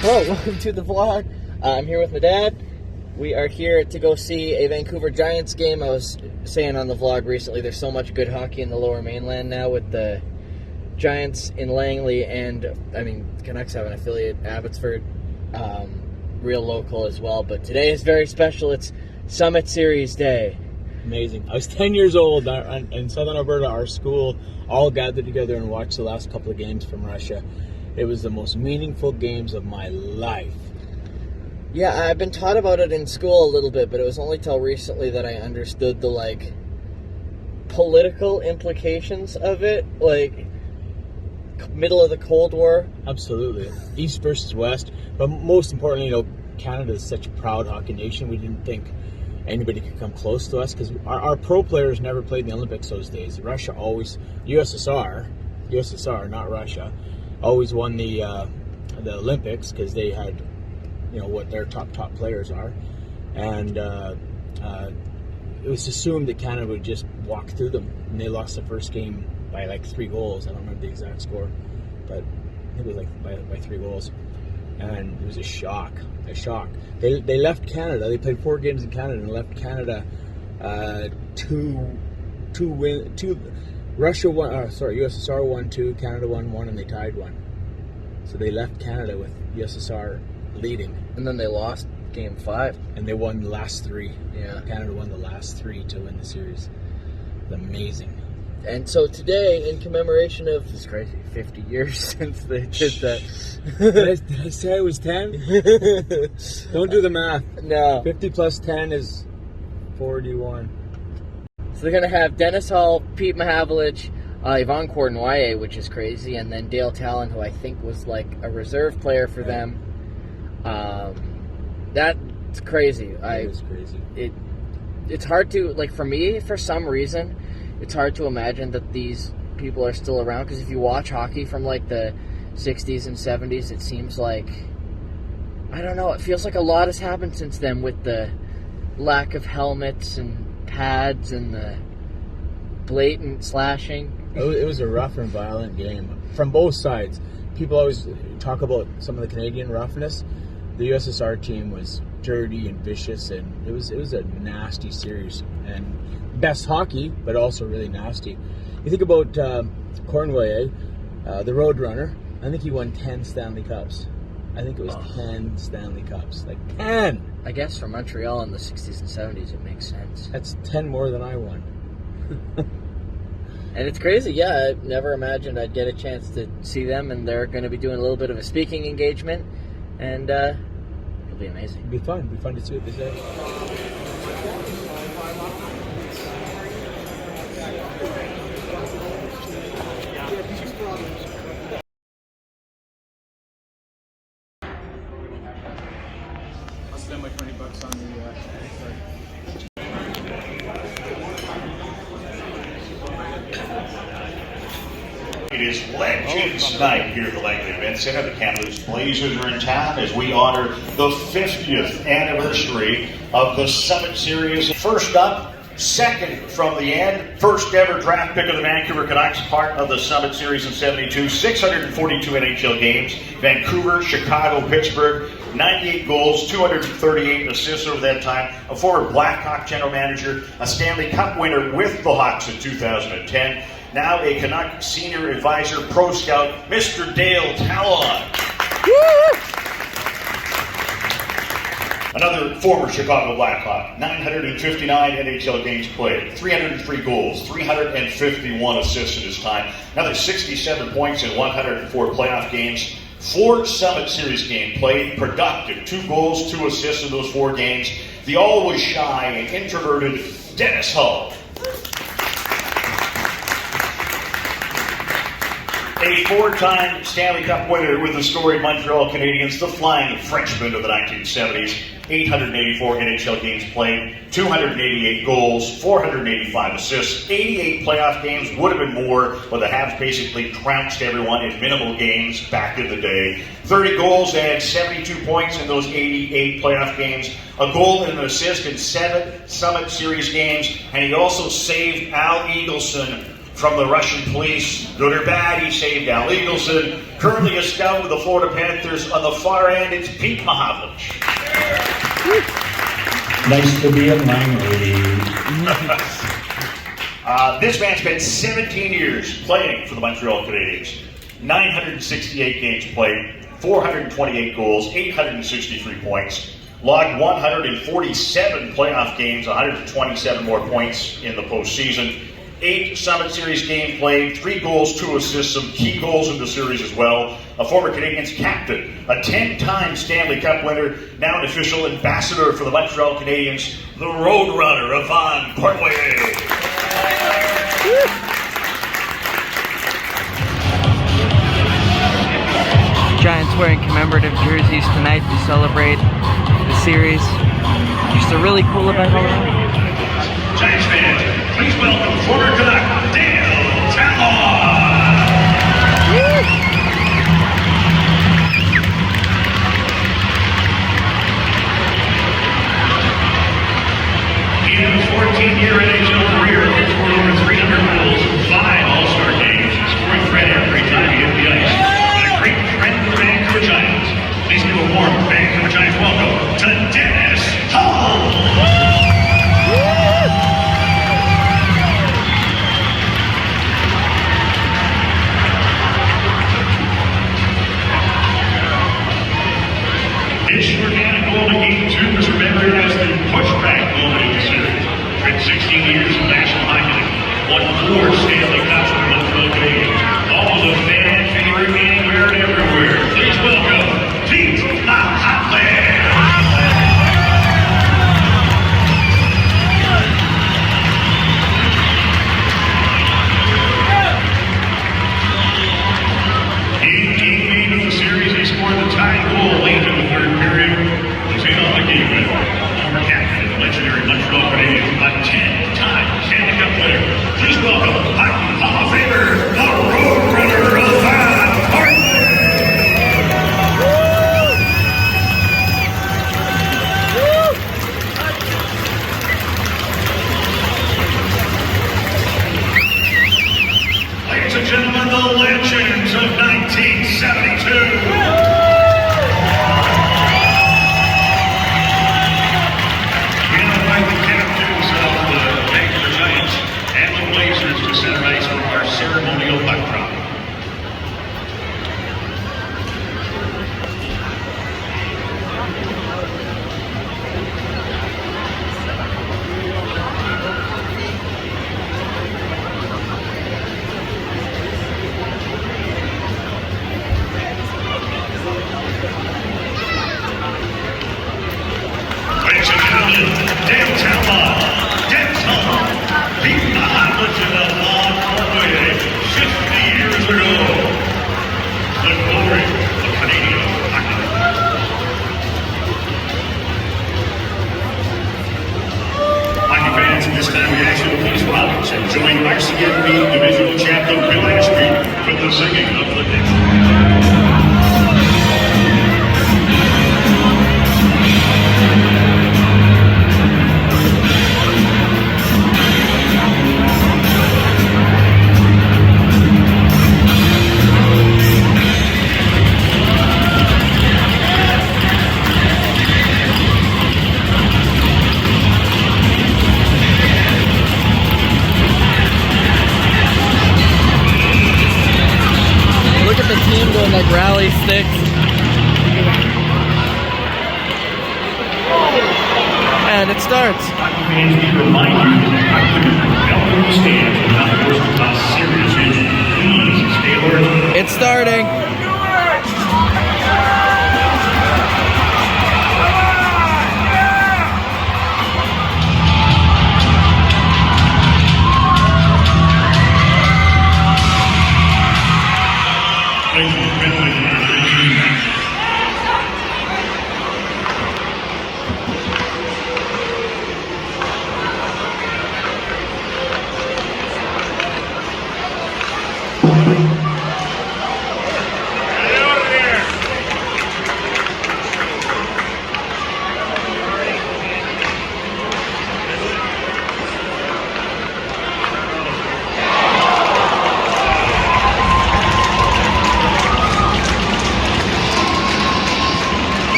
Hello, welcome to the vlog. I'm here with my dad. We are here to go see a Vancouver Giants game. I was saying on the vlog recently, there's so much good hockey in the Lower Mainland now with the Giants in Langley, and I mean, Canucks have an affiliate, Abbotsford, real local as well. But today is very special. It's Summit Series Day. Amazing. I was 10 years old in southern Alberta. Our school all gathered together and watched the last couple of games from Russia. It was the most meaningful games of my life. Yeah, I've been taught about it in school a little bit, but it was only till recently that I understood the, political implications of it, middle of the Cold War. Absolutely. East versus West. But most importantly, Canada is such a proud hockey nation. We didn't think anybody could come close to us because our pro players never played in the Olympics those days. Russia always, USSR, not Russia, always won the Olympics because they had, what their top players are, and it was assumed that Canada would just walk through them, and they lost the first game by 3 goals. I don't remember the exact score, but I think it was by 3 goals, and it was a shock. They left Canada. They played 4 games in Canada and left Canada Russia won. USSR won 2, Canada won 1, and they tied 1. So they left Canada with USSR leading, And then they lost Game 5. and they won the last 3. Yeah. Canada won the last 3 to win the series. It's amazing. And so today, in commemoration of, it's crazy, 50 years since they did that. Did I say I was 10? Don't do the math. No. 50 plus 10 is 41. So they're going to have Dennis Hall, Pete Mahavlich, Yvonne Cournoyer, which is crazy, and then Dale Talon, who I think was a reserve player for them. That's crazy. It is crazy. It's hard to, for me, for some reason, it's hard to imagine that these people are still around, because if you watch hockey from the 60s and 70s, it seems I don't know, it feels like a lot has happened since then with the lack of helmets and pads and the blatant slashing. It was a rough and violent game from both sides. People always talk about some of the Canadian roughness. The USSR team was dirty and vicious, and it was a nasty series, and best hockey, but also really nasty. You think about Cournoyer, the Roadrunner. I think he won 10 Stanley Cups. I think it was 10 Stanley Cups. 10! I guess for Montreal in the 60s and 70s, it makes sense. That's 10 more than I won. And it's crazy, yeah. I never imagined I'd get a chance to see them, and they're going to be doing a little bit of a speaking engagement, and it'll be amazing. It'll be fun. It'll be fun to see what they say. I'll spend my $20 on the It is Legends Night here at the Langley Event Center. The Kamloops Blazers are in town as we honor the 50th anniversary of the Summit Series. First up, second from the end, first ever draft pick of the Vancouver Canucks, part of the Summit Series in 72, 642 NHL games, Vancouver, Chicago, Pittsburgh, 98 goals, 238 assists over that time, a former Blackhawk general manager, a Stanley Cup winner with the Hawks in 2010, now a Canuck senior advisor, pro scout, Mr. Dale Talon. Another former Chicago Blackhawk, 959 NHL games played, 303 goals, 351 assists in his time, another 67 points in 104 playoff games, 4 Summit Series games played, productive, 2 goals, 2 assists in those 4 games, the always shy and introverted Dennis Hall. A 4-time Stanley Cup winner with the storied Montreal Canadiens, the Flying Frenchman of the 1970s, 884 NHL games played, 288 goals, 485 assists, 88 playoff games, would have been more, but the Habs basically trounced everyone in minimal games back in the day. 30 goals and 72 points in those 88 playoff games, a goal and an assist in 7 Summit Series games, and he also saved Al Eagleson from the Russian police. Good or bad, he saved Al Eagleson. Currently a scout with the Florida Panthers. On the far end, it's Pete Mahavlich. Nice to be in Langley. This man spent 17 years playing for the Montreal Canadiens. 968 games played, 428 goals, 863 points. Logged 147 playoff games, 127 more points in the postseason. 8 Summit Series games played, 3 goals, 2 assists, some key goals in the series as well. A former Canadiens captain, a 10-time Stanley Cup winner, now an official ambassador for the Montreal Canadiens, the Roadrunner, Yvonne Portway. Giants wearing commemorative jerseys tonight to celebrate the series. Just a really cool event all around. Giants fans, please welcome former Canuck, Dale Talon. He had a 14-year NHL career, scored over 300 goals, 5 All-Star games, scoring threat every time he hit the ice. And a great friend of the Vancouver Giants. Please give a warm Vancouver Giants welcome to Dennis Hall. This organic goal in Game 2 was remembered as the pushback moment in the series. In 16 years of National Hockey League, won 4 Stanley Cups for the Montreal Canadiens. Always a fan favorite anywhere and everywhere. Please welcome Pete Mahavlich. In Game 8 of the series, he scored the tying goal late in the third period. Was in on the game with former captain of the legendary Montreal Canadiens, a 10-time Stanley Cup winner. Please welcome Hockey Hall of Famer, the Roadrunner, Yvonne Portway. Ladies and gentlemen, the legends of 1972. To center ice for our ceremonial puck drop. Ladies and gentlemen, Dale Talon, Pete Mahavlich and Yvonne Portway, 50 years ago. The glory of Canadian hockey. Hockey fans, at this time we ask you to please rise and join RCMP Divisional Champion Bill Ashby for the singing of the nation. Like rally sticks. And it starts. Hockey fans, we remind you that hockey welcome the stands will not force to cause serious injury. Please stay alert. It's starting.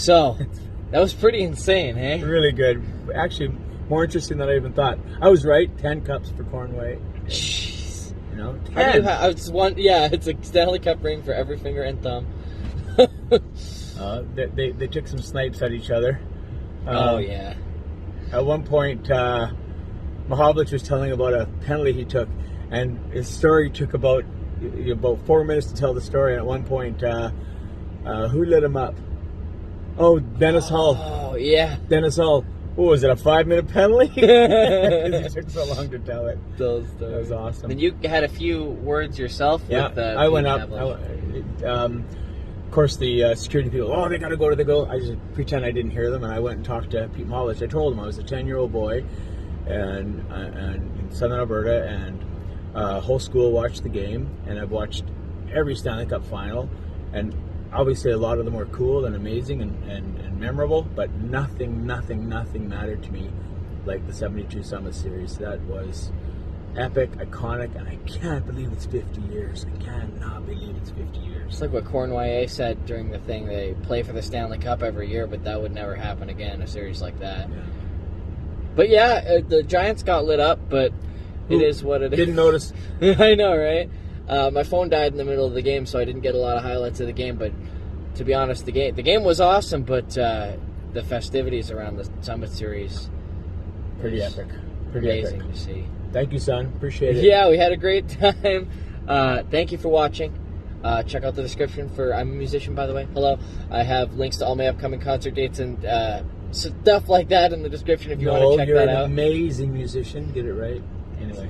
So, that was pretty insane, hey? Really good. Actually, more interesting than I even thought. I was right. 10 cups for Cornway. Jeez. You know, How do 10. it's a Stanley Cup ring for every finger and thumb. They took some snipes at each other. Oh, yeah. At one point, Mahovlich was telling about a penalty he took, and his story took about 4 minutes to tell the story. And at one point, who lit him up? Oh, Dennis Hull. Oh, yeah. Dennis Hull. What was it, a 5-minute penalty? Because he took so long to tell it. That was awesome. Then you had a few words yourself. Yeah, with, I went up. Mahovlich. Of course, the security people, they got to go to the goal. I just pretend I didn't hear them, and I went and talked to Pete Mahovlich. I told him I was a 10-year-old boy and in Southern Alberta, and whole school watched the game, and I've watched every Stanley Cup final, and obviously a lot of them were cool and amazing and memorable, but nothing mattered to me like the 72 Summit Series. That was epic, iconic, and I can't believe it's 50 years. I cannot believe it's 50 years. It's like what Cornway said during the thing. They play for the Stanley Cup every year, but that would never happen again, a series like that. Yeah. But yeah, the Giants got lit up, but it is what it is. Didn't notice. I know, right? My phone died in the middle of the game, so I didn't get a lot of highlights of the game, but to be honest, the game was awesome, but the festivities around the Summit Series, Pretty epic. Pretty amazing epic. to see. Thank you, son. Appreciate it. Yeah, we had a great time. Thank you for watching. Check out the description for, I'm a musician, by the way. Hello. I have links to all my upcoming concert dates and stuff like that in the description if you want to check that out. You're an amazing musician. Get it right. Anyway.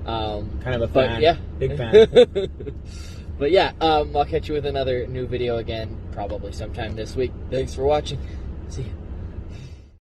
Kind of a fan. But yeah. Big fan. But yeah, I'll catch you with another new video again, probably sometime this week. Thanks for watching. See ya.